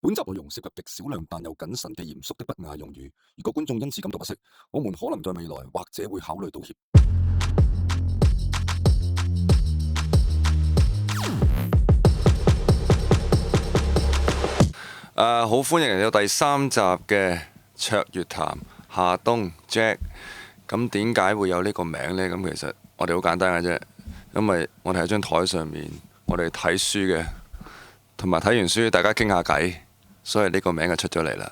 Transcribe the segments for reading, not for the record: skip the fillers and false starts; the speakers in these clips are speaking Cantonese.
本集內容涉及極少量但又謹慎地嚴肅的不雅用語，如果觀眾因此感到不適，我們可能在未來或者會考慮道歉。好歡迎嚟到第3集嘅卓越談夏冬 Jack。咁點解會有呢個名呢？咁其實我哋好簡單嘅啫，因為我哋喺張台上面，我哋睇書嘅，同埋睇完書大家傾下偈，所以呢個名就出咗嚟啦。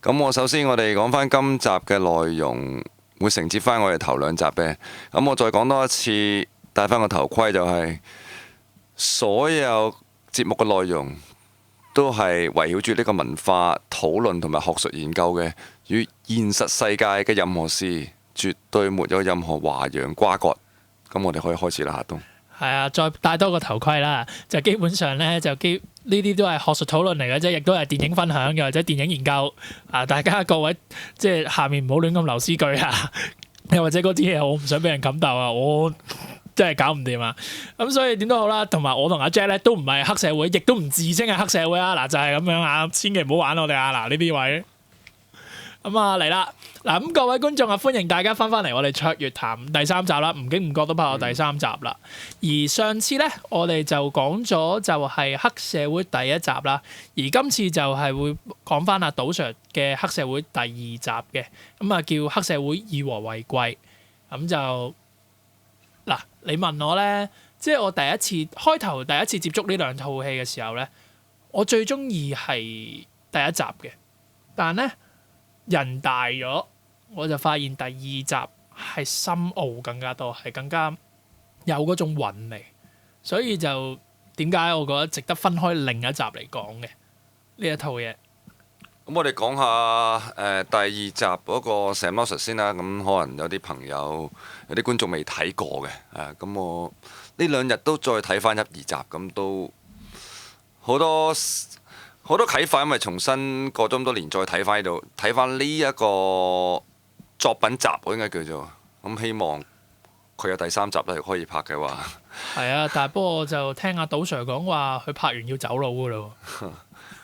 咁首先我哋講翻今集嘅內容，會承接翻我哋頭2集嘅。咁我再講多一次，戴翻個頭盔就係所有節目嘅內容都係圍繞住呢個文化討論同埋學術研究嘅，與現實世界嘅任何事絕對沒有任何華洋瓜葛。咁我哋可以開始啦，夏冬。係啊，再戴多個頭盔啦，就基本上呢，呢啲都係學術討論嚟嘅啫，亦都係電影分享嘅或者電影研究啊。大家各位即係下面唔好亂咁留詩句啊，又或者嗰啲嘢我唔想俾人冚鬥啊，我真係搞唔掂啊。咁所以點都好啦，同埋我同阿 Jack 咧都唔係黑社會，亦都唔自稱係黑社會啊。嗱就係咁樣啊，千祈唔好玩我哋啊。嗱呢啲位咁啊嚟啦。嗱咁各位觀眾啊，歡迎大家翻返嚟我哋卓越談第3集啦，唔經唔覺都拍到第3集啦。而上次呢，我哋就講咗就係黑社會第1集啦，而今次就係會講翻阿賭 Sir 嘅黑社會第2集嘅，咁啊叫黑社會以和為貴。咁就嗱，你問我呢，即係我第一次接觸呢2套戲嘅時候呢，我最中意係第1集嘅，但呢，人大咗，我就發現第2集係深奧更加多，係更加有嗰種韻味，所以就點解我覺得值得分開另一集嚟講嘅呢一套嘢。咁我哋講下第2集嗰個 synopsis 先啦。咁可能有啲朋友、有啲觀眾未睇過嘅，咁我呢2日都再睇翻1、2集，咁都好多啟發，因為重新過咗咁多年再睇翻呢度，睇翻呢一個作品集，我應該叫做咁。希望佢有第3集咧，可以拍嘅話。係啊，但係不過就聽阿賭 Sir 講話，佢拍完要走佬噶咯。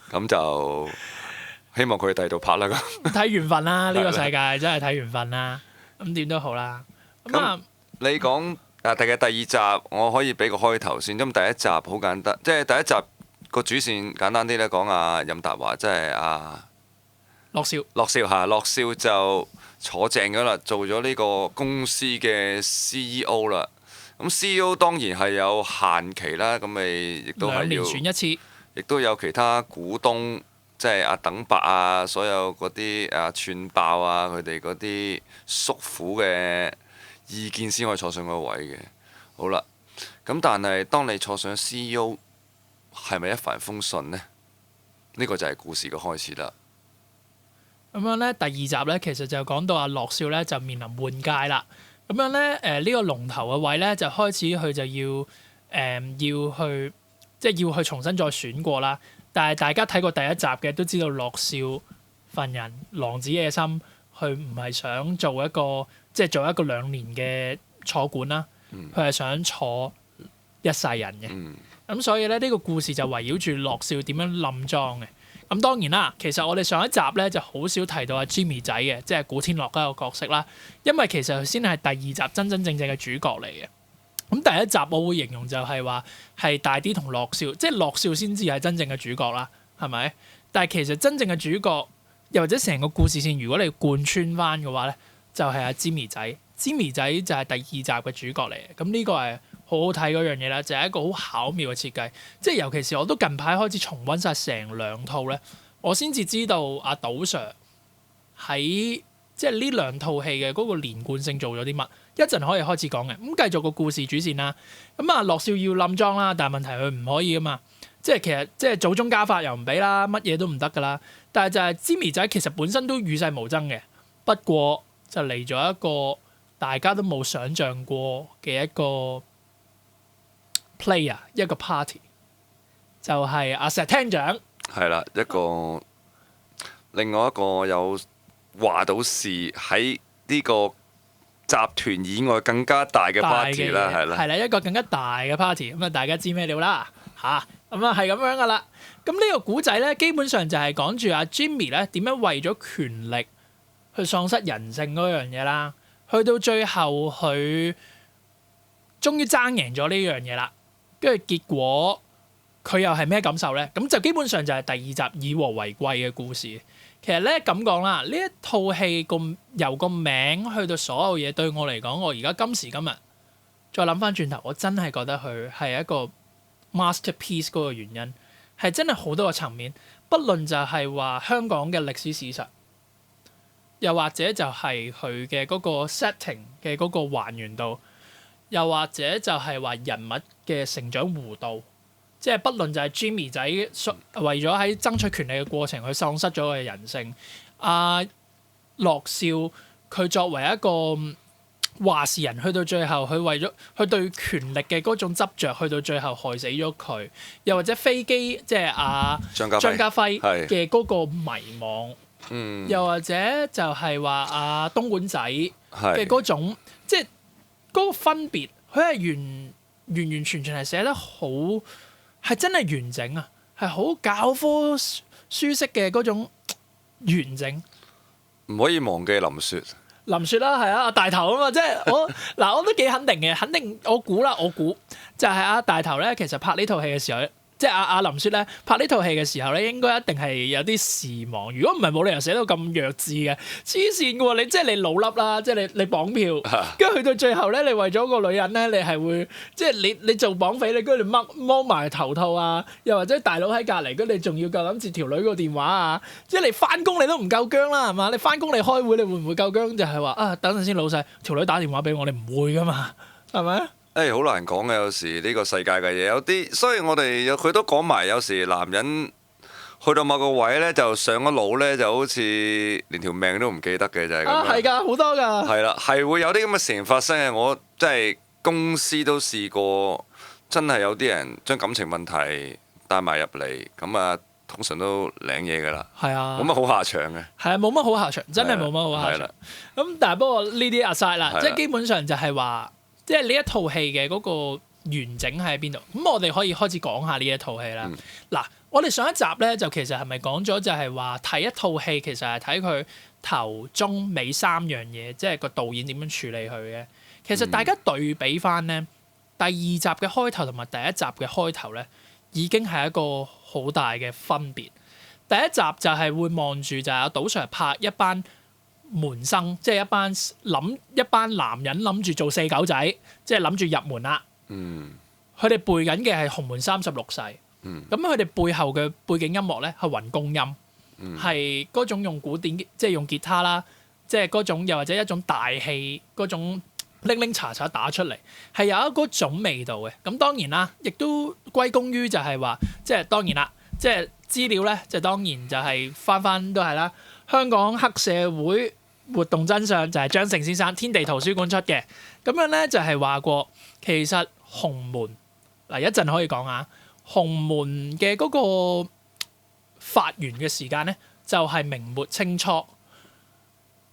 咁就希望佢第2度拍啦。睇緣分啦，呢個世界真係睇緣分啦。咁點都好啦。咁你講第2集，我可以俾個開頭先。咁第1集好簡單，即係第1集。個主線簡單啲咧，講阿任達華，即係阿樂少就坐正咗啦，做咗呢個公司嘅 CEO 啦。咁 CEO 當然係有限期啦，咁咪亦都係要2年選1次，亦都有其他股東，即係阿鄧伯啊，所有嗰啲串爆啊，佢哋嗰啲叔父嘅意見先可以坐上個位嘅。好啦，咁但係當你坐上 CEO，係咪一帆風順呢？呢個就係故事嘅開始啦。咁樣呢，第2集呢，其實就講到阿樂少呢，就面臨換屆啦。咁樣呢，呢個龍頭嘅位呢，就開始佢就要去重新再選過啦。但係大家睇過第1集嘅都知道，樂少份人狼子野心，佢唔係想做一個2年嘅坐館啦，佢係想坐一世人嘅。咁所以咧，呢個故事就圍繞住樂少點樣冧莊嘅。咁當然啦，其實我哋上一集咧就好少提到阿 Jimmy 仔嘅，即係古天樂嗰個角色啦。因為其實佢先係第2集真真正正嘅主角嚟嘅。咁第1集我會形容就係話係大啲同樂少，即係樂少先至係真正嘅主角啦，係咪？但係其實真正嘅主角，又或者成個故事線，如果你貫穿翻嘅話咧，就係阿 Jimmy 仔。Jimmy 仔就係第2集嘅主角嚟嘅。咁呢個係好好睇嗰樣嘢啦，就係一個好巧妙嘅設計。即係尤其是我都近排開始重溫晒成2套咧，我先至知道阿賭 Sir 喺即係呢2套戲嘅嗰個連貫性做咗啲乜。一陣可以開始講嘅。咁繼續個故事主線啦。咁啊，樂少要冧莊啦，但係問題佢唔可以噶嘛。即係其實即係祖宗家法又唔俾啦，乜嘢都唔得噶啦。但係就係 Jimmy 仔其實本身都與世無爭嘅，不過就嚟咗一個大家都冇想像過嘅一個 player， 一個 party， 就係阿石廳長。係啦，另外一個有話到事喺呢個集團以外更加大嘅 party 啦，係啦，一個更加大嘅 party。咁啊，大家知咩料啦嚇？咁啊係咁樣噶啦。咁呢個古仔咧，基本上就係講住阿 Jimmy 咧點樣為咗權力去喪失人性嗰樣嘢啦。去到最後佢終於爭贏咗呢樣嘢啦，跟住結果佢又係咩感受咧？咁就基本上就係第二集以和為貴嘅故事。其實咧咁講啦，呢一套戲由個名去到所有嘢，對我嚟講，我而家今時今日再諗翻轉頭，我真係覺得佢係一個 masterpiece 嗰個原因係真係好多個層面，不論就係話香港嘅歷史事實，又或者就係佢嘅嗰個 setting 嘅嗰個還原度，又或者就係話人物嘅成長弧度。即係不論就係 Jimmy 仔為咗喺爭取權利嘅過程，佢喪失咗佢嘅人性。阿樂少佢作為一個話事人，去到最後佢為咗佢對權力嘅嗰種執著，去到最後害死咗佢。又或者飛機即係張家輝嘅嗰個迷惘，又或者就係話阿東莞仔嘅嗰種即係嗰個分別，佢係完完全全係寫得好。係真係完整啊！係好教科書式嘅嗰種完整。唔可以忘記林雪。林雪啦，係啊，大頭啊嘛，即係我都幾肯定嘅，肯定我估就係大頭咧，其實拍呢套戲嘅時候，即係阿林雪咧拍呢套戲嘅時候咧，應該一定係有啲時忙。如果唔係冇理由寫到咁弱智嘅，黐線嘅喎！你即係你老笠啦，即係你綁票，跟住去到最後咧，你為咗個女人咧，你係會即係你做綁匪，你跟住剝埋頭套啊，又或者大佬喺隔離，跟住你仲要夠膽接條女個電話啊！即係你翻工你都唔夠薑啦，係嘛？你翻工你開會你會唔會夠薑？就係話等陣先，老細條女打電話俾我，你唔會噶嘛，係咪？好難講嘅，有時呢個世界嘅嘢有啲，所以我哋佢都講埋，有時男人去到某個位呢，就上咗腦呢，就好似連條命都唔記得嘅就係咁樣。係㗎，好多㗎。係啦，係會有啲咁嘅事情發生嘅。我即係公司都試過，真係有啲人將感情問題帶埋入嚟，咁啊通常都領嘢㗎啦。係啊，冇乜好下場嘅。係啊，冇乜好下場，真係冇乜好下場。咁但係不過呢啲 aside 啦，即係基本上就係話。即係呢一套戲嘅嗰個完整喺邊度？咁我哋可以開始講下呢一套戲啦。嗱，我哋上一集咧就其實係咪講咗就係話睇一套戲其實係睇佢頭中尾三樣嘢，即係個導演點樣處理佢嘅。其實大家對比翻咧，第二集嘅開頭同埋第一集嘅開頭咧，已經係一個好大嘅分別。第一集就係會望住就係阿杜 Sir 拍一班門生，即係一班男人諗住做四狗仔，即係諗住入門啦。佢哋背緊嘅係《洪門36世》。咁佢哋背後嘅背景音樂咧係雲公音，係嗰種用古典，即係用吉他啦，即係嗰種又或者一種大氣嗰種拎拎查查打出嚟，係有一嗰種味道嘅。咁當然啦，亦都歸功於就係話，即係當然啦，即係資料咧，就當然就係翻都係啦。香港黑社會活動真相就係張成先生天地圖書館出嘅，咁樣咧就係話過，其實洪門嗱一陣可以講下，洪門嘅嗰個發源嘅時間咧就係明末清初，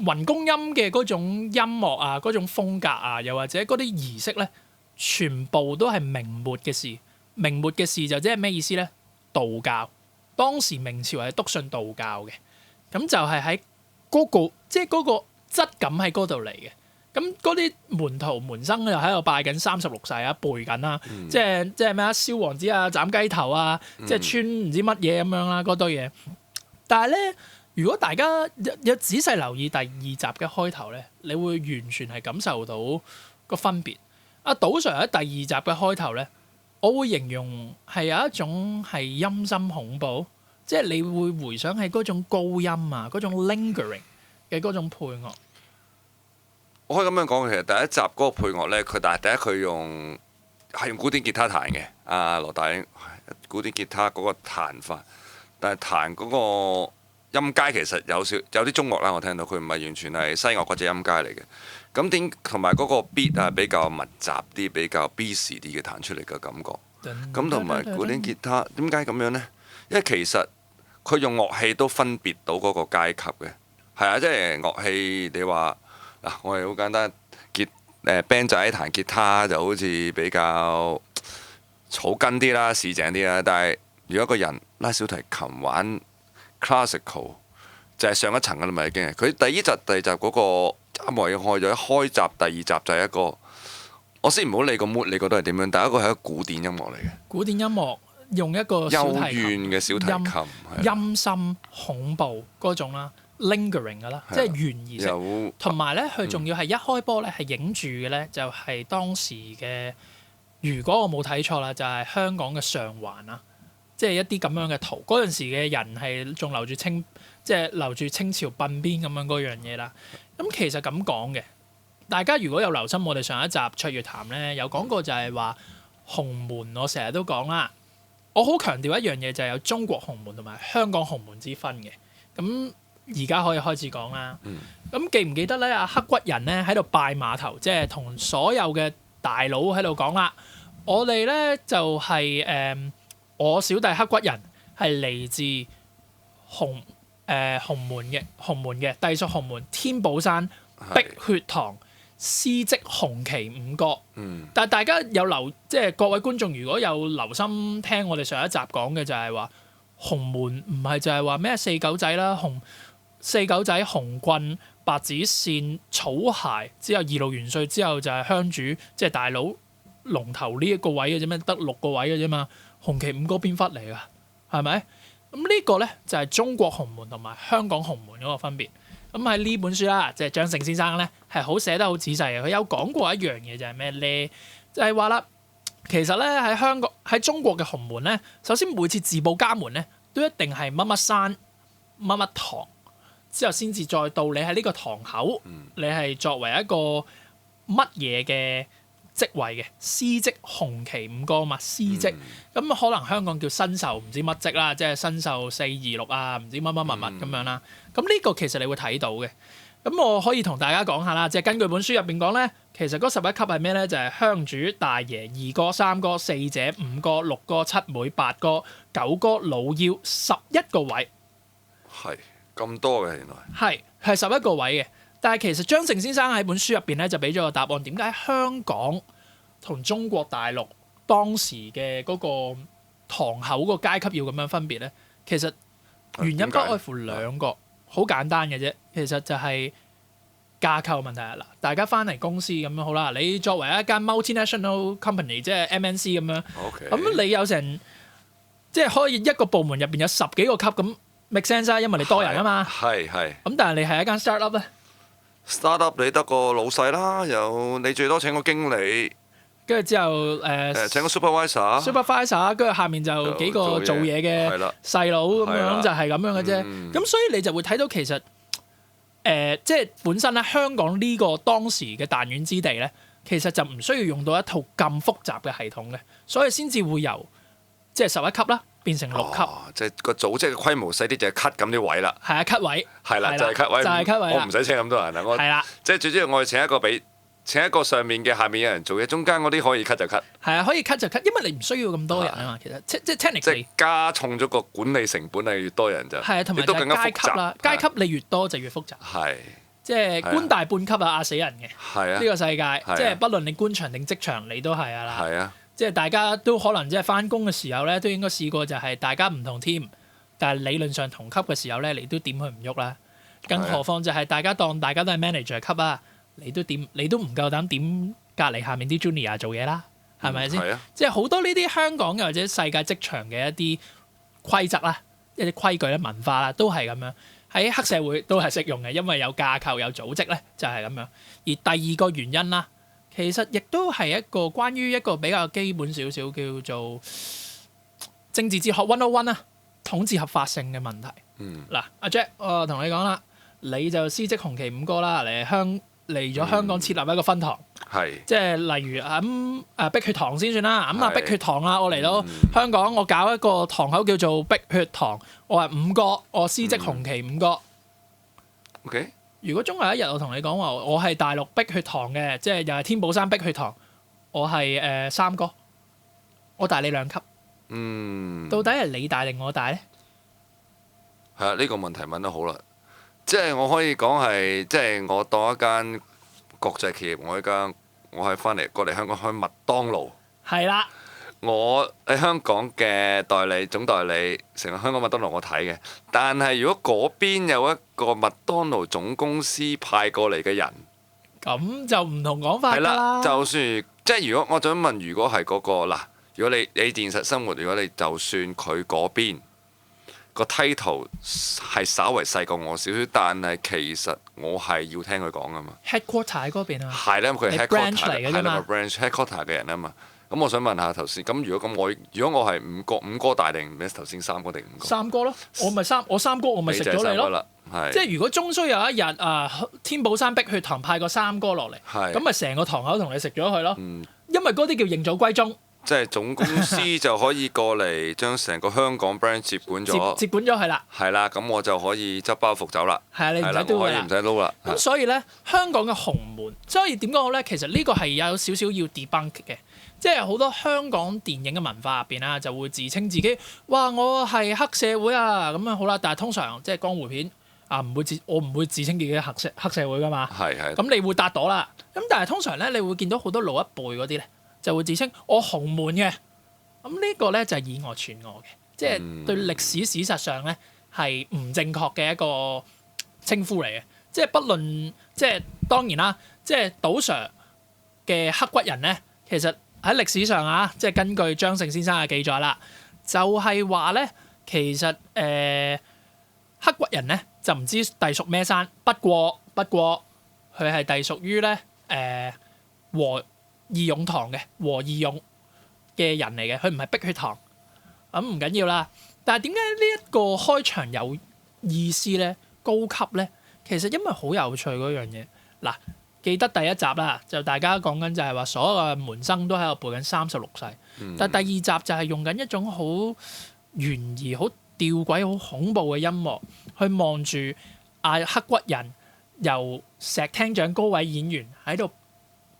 雲公音嘅嗰種音樂啊，嗰種風格啊，又或者嗰啲儀式咧，全部都係明末嘅事。明末嘅事就即係咩意思咧？道教，當時明朝係篤信道教嘅。咁就係喺嗰個，即係嗰個質感喺嗰度嚟嘅。咁嗰啲門徒門生又喺度拜緊36世啊，背緊啦，即係咩啊？燒王子啊，斬雞頭啊，即係穿唔知乜嘢咁樣啦，嗰堆嘢。但係咧，如果大家有仔細留意第二集嘅開頭咧，你會完全係感受到個分別。阿杜 Sir 喺第二集嘅開頭咧，我會形容係有一種係陰森恐怖。即係你會回想起嗰種高音啊，嗰種 lingering 嘅嗰種配樂。我可以咁樣講，其實第一集嗰個配樂咧，但係第一佢用古典吉他彈嘅，羅大英古典吉他嗰個彈法，但係彈嗰個音階其實有啲中樂啦，我聽到佢唔係完全係西樂嗰隻音階嚟嘅。咁同埋嗰個 beat 啊比較密集啲，比較 busy 啲嘅彈出嚟嘅感覺。咁同埋古典吉他點解咁樣呢？因為其實佢用樂器都分別到嗰個階級嘅，係啊，即係樂器你話嗱，我哋好簡單，band 仔彈吉他就好似比較草根啲啦、市井啲啦。但係如果一個人拉小提琴玩 classical，就係上一層㗎啦嘛已經係。佢第一集、第二集嗰個音樂已經開咗，一開集第二集就係一個。我先唔好理個 mood，你覺得係點樣？第一個係一個古典音樂嚟嘅，古典音樂用一個小幽提琴怨嘅小提琴，陰森恐怖嗰種啦，lingering 㗎啦，即係懸疑式。有同埋咧，佢仲要係一開波咧，係影住嘅咧，就係當時嘅。如果我冇睇錯啦，就係香港嘅上環啊，即係一啲咁樣嘅圖。嗰陣時嘅人係仲留住即係留住清朝鬢邊咁樣嗰樣嘢啦。咁其實咁講嘅。大家如果有留心我哋上一集卓越談咧，有講過就係話洪門，我成日都講啦，我好強調一樣嘢就係有中國洪門同埋香港洪門之分嘅。咁而家可以開始講啦。咁記唔記得咧？阿黑骨人咧喺度拜碼頭，即係同所有嘅大佬喺度講啦。我哋咧就係我小弟黑骨人係嚟自洪門嘅，隸屬洪門天寶山碧血堂。司職紅旗五哥，但係大家有即係各位觀眾如果有留心聽我哋上一集講嘅就係話洪門唔係就係話咩四狗仔啦，四狗仔紅棍白紙線草鞋之後二路元帥之後就係香主即係大佬龍頭呢一個位嘅啫咩，得6個位嘅啫嘛，紅旗五哥邊忽嚟㗎？係咪？咁呢個咧就係中國洪門同埋香港洪門嗰個分別。咁喺呢本書啦，即係張勝先生咧係好寫得好仔細嘅。佢有講過一樣嘢就係咩咧？就係話啦，其實咧喺中國嘅洪門咧，首先每次自報家門咧，都一定係乜乜山乜乜堂，之後先至再到你喺呢個堂口，你係作為一個乜嘢嘅職位嘅司職紅旗五哥嘛，司職咁可能香港叫新秀唔知乜職啦，即係新秀426啊，唔知乜乜乜咁樣啦。咁呢個其實你會睇到嘅。咁我可以同大家講下啦，即係根據本書入邊講咧，其實嗰11級係咩咧？就係香主、大爺、二哥、三哥、四姐、五哥、六哥、七妹、八哥、九哥、老幺11個位。係咁多嘅原來。係11個位嘅。但係其實張勝先生喺本書入邊咧就俾咗個答案，點解香港同中國大陸當時嘅嗰個堂口個階級要咁樣分別咧？其實原因不外乎兩個，好簡單嘅啫。其實就係架構問題啦。嗱，大家翻嚟公司咁樣好啦，你作為一間 multinational company， 即係 MNC 咁樣，咁你有成即係可以一個部門入邊有10幾個級咁 make sense 啊，因為你多人啊嘛。係。咁但係你係一間 startup 咧。startup 你得個老細啦，有你最多請個經理，跟住之後請個 supervisor，跟住下面就幾個做嘢嘅細佬咁樣，就係咁樣嘅啫。咁所以你就會睇到其實即係本身咧香港呢個當時嘅彈丸之地咧，其實就唔需要用到一套咁複雜嘅系統嘅，所以先至會由即係11級啦。變成6級，即係個組織嘅規模細啲，就係 cut 咁啲位啦。係啊，cut 位。係啦，就係 cut 位。就係 cut 位。我唔使請咁多人啦。係啦。即係最主要，我哋請一個上面嘅，下面有人做嘢，中間嗰啲可以 cut 就 cut。係啊，可以 cut 就 cut，因為你唔需要咁多人啊嘛。其實即係 technically。即係加重咗個管理成本，係越多人就。係啊，同埋就係階級啦。階級你越多就越複雜。係。即係官大半級啊，壓死人嘅。係啊。呢個世界，即係不論你官場定職場，你都係啊啦。係啊。即係大家都可能即係翻工嘅時候咧，都應該試過就係大家唔同 team，但係理論上同級嘅時候咧，你都點佢唔喐啦。更何況就係大家當大家都係 manager 級啊，你都唔夠膽點隔離下面啲 junior 做嘢啦，係咪先？即係好多呢啲香港嘅或者世界職場嘅一啲規則啦、一啲規矩咧、文化啦，都係咁樣。喺黑社會都係適用嘅，因為有架構、有組織咧，就係咁樣。而第二個原因啦。其實亦都係一個關於一個比較基本少少叫做政治哲學101啊，統治合法性嘅問題。嗱，阿 Jack，我同你講啦，你就司職紅旗五哥啦，嚟咗香港設立一個分堂，即係例如咁碧血堂先算啦。咁碧血堂啦，我嚟到香港，我搞一個堂口叫做碧血堂，我係五哥，我司職紅旗五哥。OK。如果終有一日我同你講話，我係大陸碧血堂嘅，即係又係天寶山碧血堂，我係三哥，我大你2級。到底係你大定我大咧？係啊，呢個問題問得好啦。即係我可以講係，即係我當一間國際企業，我係翻嚟過嚟香港開麥當勞。係啦。我喺香港嘅代理總代理，成個香港麥當勞我睇嘅。但係如果嗰邊有一個麥當勞總公司派過嚟嘅人，咁就唔同講法㗎係啦，啦。就算即係如果我想問，如果係嗰個嗱，如果你現實生活，如果你就算佢嗰邊個 title 係稍為細過我少少，但係其實我係要聽佢講噶嘛。headquarter 喺嗰邊啊嘛。係啦，因為佢你係 branch headquarter 嚟㗎啫嘛係啦，branch headquarter 嘅人啊嘛。咁我想問下頭先，咁如果我係五哥大定咩？頭先三哥定五哥？三哥咯，我三哥我咪食咗你咯。啦，係。即係如果終須有一日天寶山碧血堂派個三哥落嚟，係咁咪成個堂口同你食咗佢咯。嗯因為嗰啲叫認祖歸宗，即係總公司就可以過嚟將成個香港 brand 接管咗，接管咗佢啦。係啦，咁我就可以執包袱走啦。係啊，你唔係啦，使都㗎啦我可以唔。使撈啦。咁所以咧，香港嘅洪門，所以點講好咧？其實呢個係有少少要 debunk 嘅，即係好多香港電影嘅文化入邊啦，就會自稱自己，哇！我係黑社會啊咁樣好啦。但係通常即係江湖片啊，我唔會自稱自己黑社會噶嘛。係係。咁你會搭到啦。咁但係通常咧，你會見到好多老一輩嗰啲咧，就會自稱我洪門嘅。咁呢個咧就係以訛傳訛嘅，即係對歷史事實上咧係唔正確嘅一個稱呼嚟嘅。即係不論即係當然啦，即係賭 Sir 嘅刻骨人咧，其實喺歷史上啊，即係根據張勝先生嘅記載啦，就係話咧，其實刻骨人咧就唔知隸屬咩山，不過佢係隸屬於咧和義勇堂嘅和義勇嘅人嚟嘅，佢唔係碧血堂，咁唔緊要啦。但係點解呢一個開場有意思咧？高級咧，其實因為好有趣嗰樣嘢。嗱，記得第一集啦，就大家講緊就係話所有嘅門生都喺度背緊36世，但係第二集就係用緊一種好懸疑、好吊詭、好恐怖嘅音樂去望住刻骨人由石廳長高位演員喺度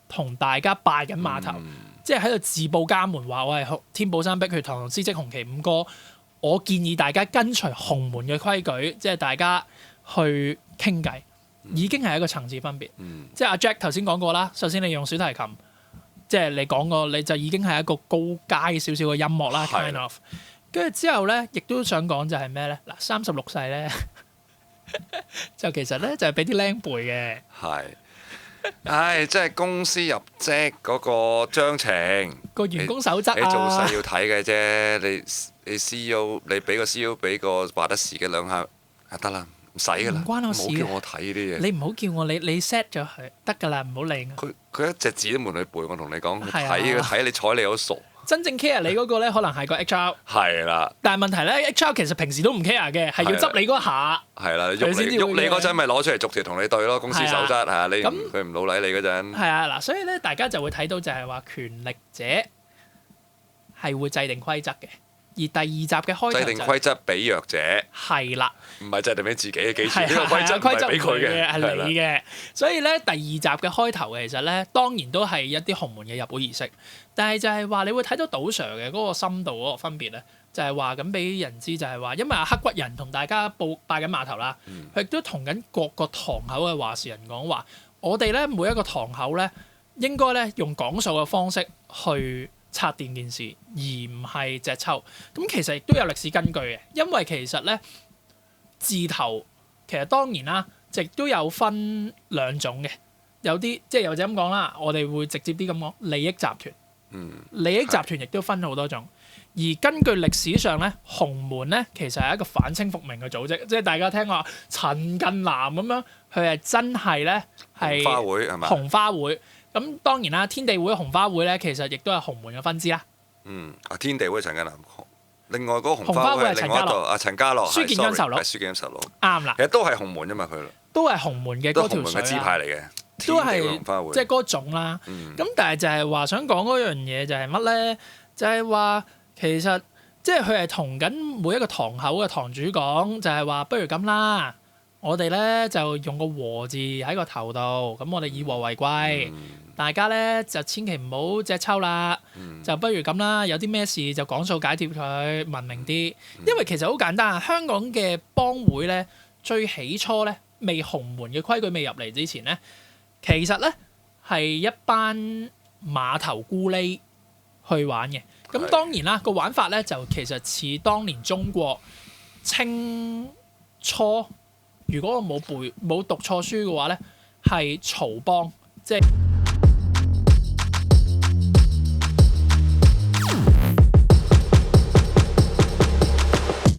同大家拜緊碼頭。即係喺度自報家門，話我係天寶山碧血堂司職紅旗五哥。我建議大家跟隨洪門嘅規矩，即係大家去傾偈，已經係一個層次分別。即係阿 Jack 頭先講過啦，首先你用小提琴，即係你講過，你就已經係一個高階少少嘅音樂啦 ，kind of。跟住之後咧，亦都想講就係咩咧？嗱，36世咧，就其實咧就係俾啲僆背嘅。係。唉，即係公司入職嗰個章程，個員工守則啊，你做細要睇嘅啫。你 CEO 你俾個 CEO 俾個話得時嘅兩下得啦，唔使噶啦，唔關我事唔好叫我睇呢啲嘢。你唔好叫我，你 set 咗佢得㗎啦，唔好理我。佢一隻字都冇去背，我同你講，係啊睇你睬你好傻。真正 care 你嗰個咧，可能係個 HR。係啦。但係問題咧，HR 其實平時都唔 care 嘅，係要執你嗰下。係啦，佢先至會喐你嗰陣咪攞出嚟逐條同你對咯，公司守則係啊，你佢唔老禮你嗰陣。係啊，嗱，所以咧，大家就會睇到就係話權力者係會制定規則嘅，而第二集嘅開頭制定規則俾弱者。係啦，唔係制定俾自己嘅，記住係呢個規則唔係俾佢嘅，係你嘅。所以咧，第二集嘅開頭其實咧，當然都係一啲洪門嘅入會儀式，但係就係話你會睇到賭 Sir 嘅嗰個深度嗰個分別咧，就係話咁俾人知就係話，因為刻骨人同大家拜緊碼頭啦，佢亦都同緊各個堂口嘅話事人講話，我哋咧每一個堂口咧應該咧用講數嘅方式去拆掂件事，而唔係隻抽。咁其實亦都有歷史根據嘅，因為其實咧字頭其實當然啦，亦都有分兩種嘅，有啲即係又或者咁講啦，我哋會直接啲咁講利益集團。利益集團亦都分好多種，而根據歷史上咧，洪門咧其實係一個反清復明嘅組織，即係大家聽過陳近南咁樣，佢係真係咧係紅花會係嘛？紅花會。咁當然啦，天地會、紅花會咧，其實亦都係洪門嘅分支啦。天地會陳近南，另外嗰個紅花會係另外一度陳家樂，書劍恩仇錄，書劍恩仇錄啱啦。其實都係洪門啫嘛，佢都係洪門嘅嗰條水嘅支派嚟嘅，都係紅花會即係嗰種啦。咁但係就係話想講嗰樣嘢就係乜咧？就係話其實即係佢係同緊每一個堂口嘅堂主講，就係話不如咁啦，我哋咧就用個和字喺個頭度，咁我哋以和為貴。大家咧就千祈唔好隻抽啦，就不如咁啦。有啲咩事就講數解決佢，文明啲。因為其實好簡單啊，香港嘅幫會咧，最起初咧未洪門嘅規矩未入嚟之前咧，其實咧係一班碼頭咕喱去玩嘅。咁當然啦，個玩法咧就其實似當年中國清初，如果我冇讀錯書嘅話咧，係曹邦，即係。